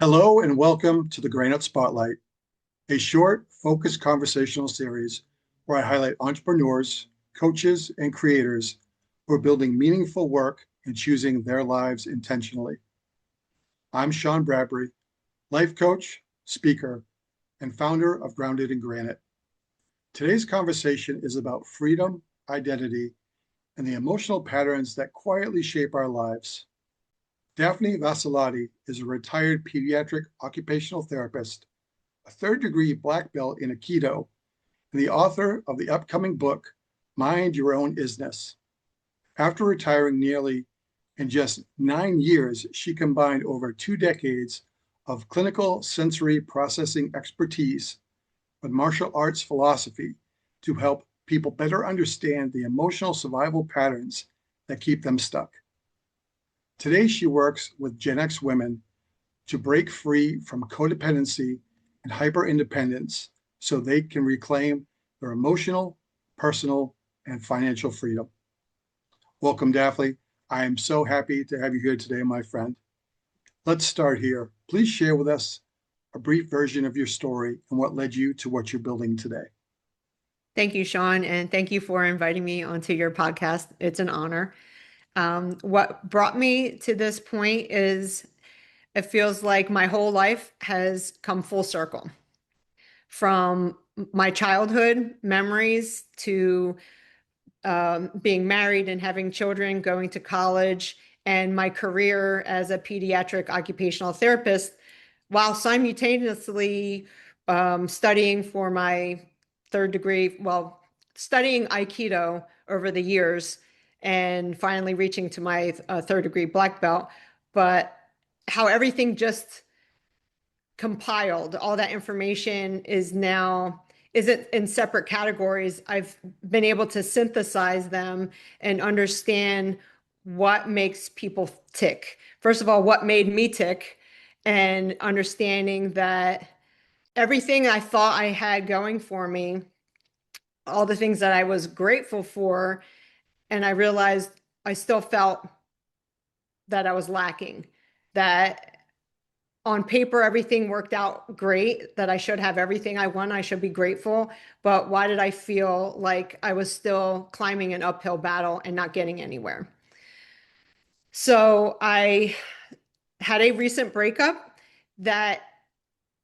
Hello and welcome to the Granite Spotlight, a short, focused conversational series where I highlight entrepreneurs, coaches, and creators who are building meaningful work and choosing their lives intentionally. I'm Sean Bradbury, life coach, speaker, and founder of Grounded in Granite. Today's conversation is about freedom, identity, and the emotional patterns that quietly shape our lives. Daphne Vassalotti is a retired pediatric occupational therapist, a third-degree black belt in Aikido, and the author of the upcoming book, Mind Your Own Isness. After retiring nearly in just 9 years, she combined over 2 decades of clinical sensory processing expertise with martial arts philosophy to help people better understand the emotional survival patterns that keep them stuck. Today, she works with Gen X women to break free from codependency and hyper-independence so they can reclaim their emotional, personal, and financial freedom. Welcome, Daphne. I am so happy to have you here today, my friend. Let's start here. Please share with us a brief version of your story and what led you to what you're building today. Thank you, Sean, and thank you for inviting me onto your podcast. It's an honor. What brought me to this point is it feels like my whole life has come full circle from my childhood memories to being married and having children, going to college, and my career as a pediatric occupational therapist while simultaneously studying for my third degree, studying Aikido over the years and finally reaching to my third degree black belt. But how everything just compiled, all that information isn't in separate categories. I've been able to synthesize them and understand what makes people tick. First of all, what made me tick, and understanding that everything I thought I had going for me, all the things that I was grateful for, and I realized I still felt that I was lacking, that on paper everything worked out great, that I should have everything I want, I should be grateful, but why did I feel like I was still climbing an uphill battle and not getting anywhere? So I had a recent breakup that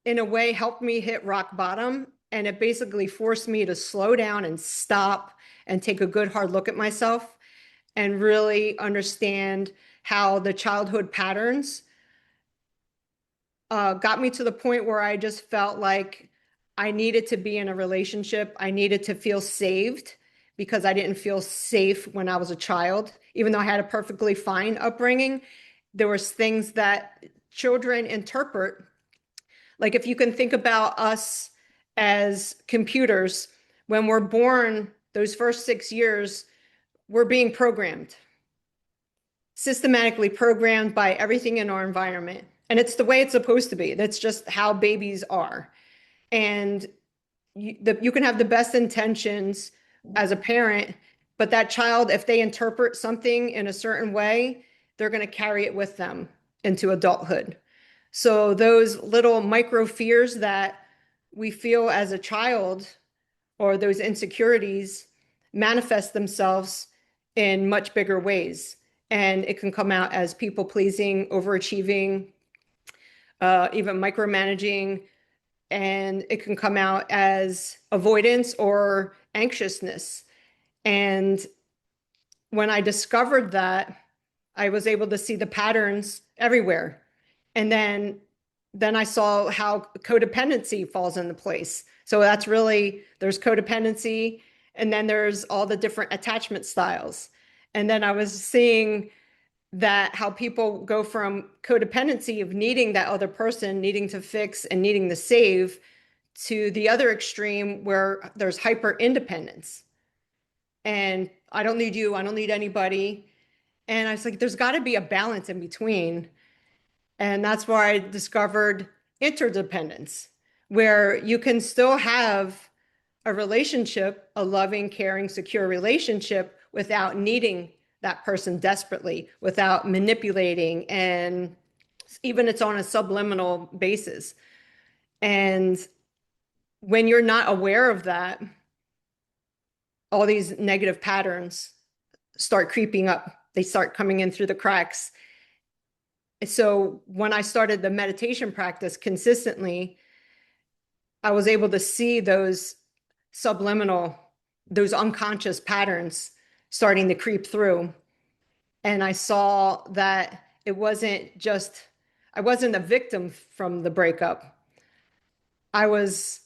in a way helped me hit rock bottom, and it basically forced me to slow down and stop and take a good hard look at myself and really understand how the childhood patterns got me to the point where I just felt like I needed to be in a relationship. I needed to feel saved because I didn't feel safe when I was a child. Even though I had a perfectly fine upbringing, there was things that children interpret. Like if you can think about us as computers, when we're born, those first 6 years, we're being programmed, systematically programmed by everything in our environment. And it's the way it's supposed to be. That's just how babies are. And you can have the best intentions as a parent, but that child, if they interpret something in a certain way, they're going to carry it with them into adulthood. So those little micro fears that we feel as a child, or those insecurities, manifest themselves in much bigger ways. And it can come out as people pleasing, overachieving, even micromanaging, and it can come out as avoidance or anxiousness. And when I discovered that, I was able to see the patterns everywhere. And then I saw how codependency falls into place. So that's really, there's codependency, and then there's all the different attachment styles. And then I was seeing that how people go from codependency of needing that other person, needing to fix and needing to save, to the other extreme where there's hyper independence. And I don't need you, I don't need anybody. And I was like, there's got to be a balance in between. And that's where I discovered interdependence, where you can still have a relationship, a loving, caring, secure relationship without needing that person desperately, without manipulating and even it's on a subliminal basis. And when you're not aware of that, all these negative patterns start creeping up. They start coming in through the cracks. So when I started the meditation practice consistently, I was able to see those subliminal, those unconscious patterns starting to creep through. And I saw that it wasn't just, I wasn't a victim from the breakup. I was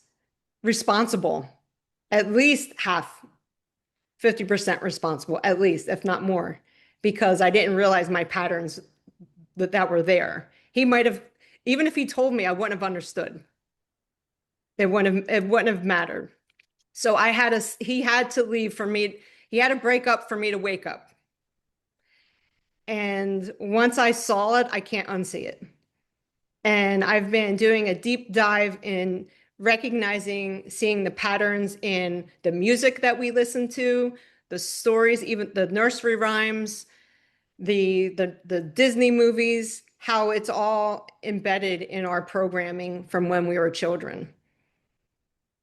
responsible, at least half, 50% responsible, at least, if not more, because I didn't realize my patterns that were there. He might have, even if he told me, I wouldn't have understood. It wouldn't have mattered. So he had to leave for me. He had to break up for me to wake up. And once I saw it, I can't unsee it. And I've been doing a deep dive in recognizing, seeing the patterns in the music that we listen to, the stories, even the nursery rhymes, the Disney movies, how it's all embedded in our programming from when we were children.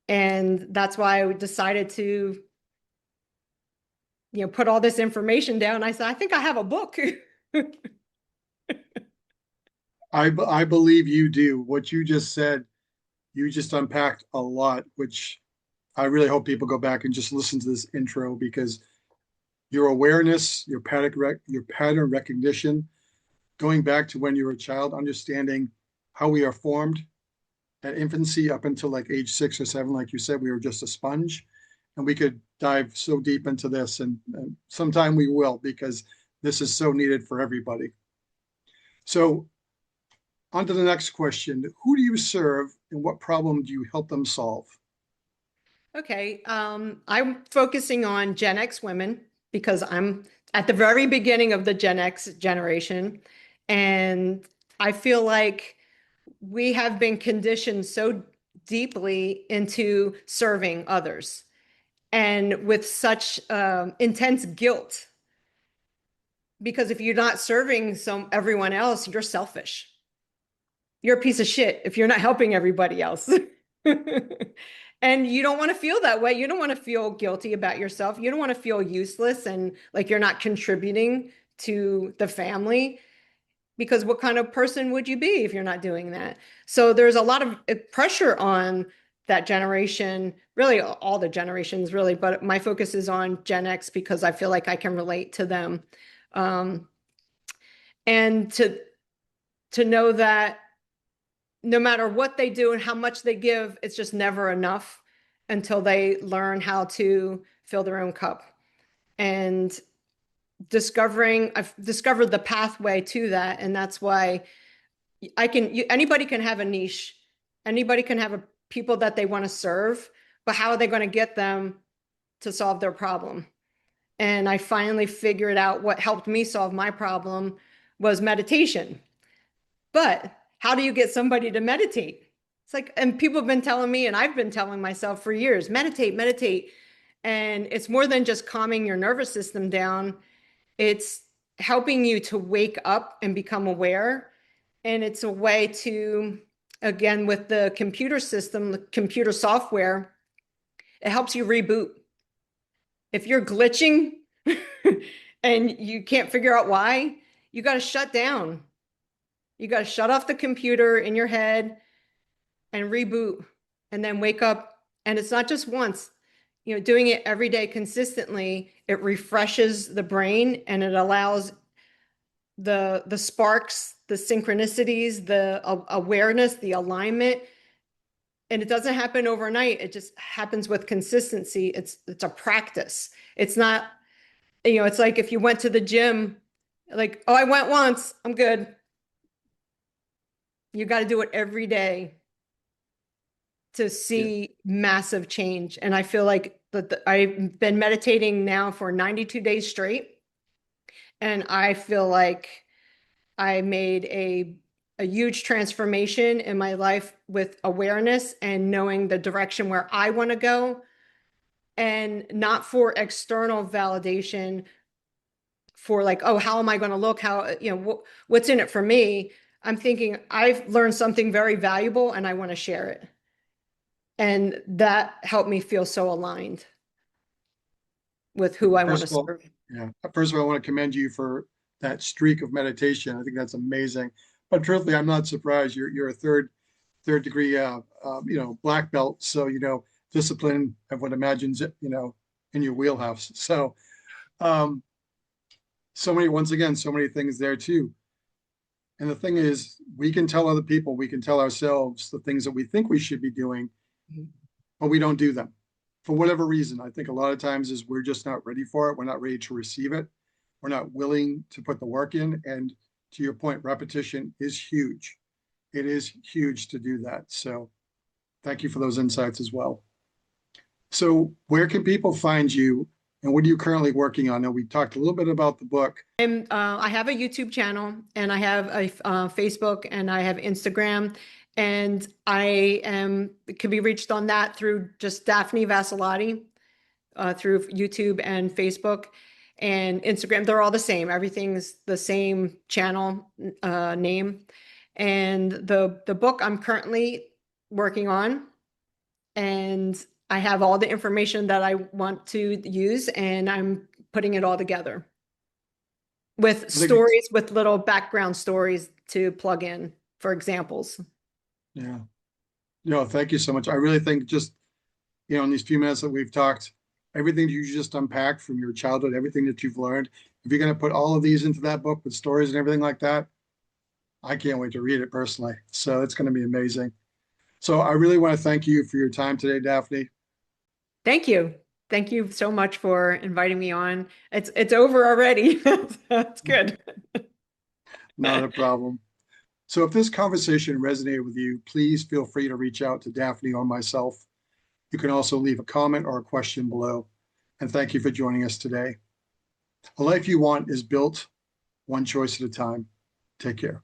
And that's why I decided to, put all this information down. I said, I think I have a book. I believe you do. What you just said, you just unpacked a lot, which I really hope people go back and just listen to this intro because your awareness, your pattern recognition, going back to when you were a child, understanding how we are formed at infancy up until like age 6 or 7, like you said, we were just a sponge. And we could dive so deep into this, and sometime we will, because this is so needed for everybody. So, on to the next question. Who do you serve and what problem do you help them solve? Okay, I'm focusing on Gen X women because I'm at the very beginning of the Gen X generation. And I feel like we have been conditioned so deeply into serving others and with such intense guilt. Because if you're not serving everyone else, you're selfish. You're a piece of shit if you're not helping everybody else. And you don't want to feel that way. You don't want to feel guilty about yourself. You don't want to feel useless and like you're not contributing to the family, because what kind of person would you be if you're not doing that? So there's a lot of pressure on that generation, really all the generations, really, but my focus is on Gen X because I feel like I can relate to them. Um, and to know that no matter what they do and how much they give, it's just never enough until they learn how to fill their own cup. And I've discovered the pathway to that. And that's why anybody can have a niche. Anybody can have people that they want to serve, but how are they going to get them to solve their problem? And I finally figured out what helped me solve my problem was meditation. But how do you get somebody to meditate? It's like, and people have been telling me, and I've been telling myself for years, meditate, meditate. And it's more than just calming your nervous system down. It's helping you to wake up and become aware. And it's a way to, again, with the computer system, the computer software, it helps you reboot. If you're glitching and you can't figure out why, you got to shut down. You got to shut off the computer in your head and reboot and then wake up. And it's not just once, doing it every day consistently, it refreshes the brain and it allows the sparks, the synchronicities, the awareness, the alignment. And it doesn't happen overnight. It just happens with consistency. It's a practice. It's not, it's like if you went to the gym, like, oh, I went once, I'm good. You got to do it every day to see massive change. And I feel like I've been meditating now for 92 days straight. And I feel like I made a huge transformation in my life with awareness and knowing the direction where I want to go, and not for external validation for like, oh, how am I going to look? How, what's in it for me? I'm thinking I've learned something very valuable and I want to share it. And that helped me feel so aligned with who I want to First of all, serve. yeah, first of all, I want to commend you for that streak of meditation. I think that's amazing. But truthfully, I'm not surprised. You're a third degree black belt. So, discipline, I would imagine, in your wheelhouse. So um once again, so many things there too. And the thing is, we can tell other people, we can tell ourselves the things that we think we should be doing, but we don't do them for whatever reason. I think a lot of times is we're just not ready for it. We're not ready to receive it. We're not willing to put the work in. And to your point, repetition is huge. It is huge to do that. So thank you for those insights as well. So where can people find you and what are you currently working on? Now, we talked a little bit about the book. I have a YouTube channel and I have a Facebook and I have Instagram, and can be reached on that through just Daphne Vassalotti through YouTube and Facebook and Instagram. They're all the same. Everything's the same channel name. And the book I'm currently working on, and I have all the information that I want to use, and I'm putting it all together with stories, with little background stories to plug in for examples. Yeah. No, thank you so much. I really think just, in these few minutes that we've talked, everything you just unpacked from your childhood, everything that you've learned, if you're going to put all of these into that book with stories and everything like that, I can't wait to read it personally. So it's going to be amazing. So I really want to thank you for your time today, Daphne. Thank you. Thank you so much for inviting me on. It's over already. That's good. Not a problem. So if this conversation resonated with you, please feel free to reach out to Daphne or myself. You can also leave a comment or a question below. And thank you for joining us today. A life you want is built one choice at a time. Take care.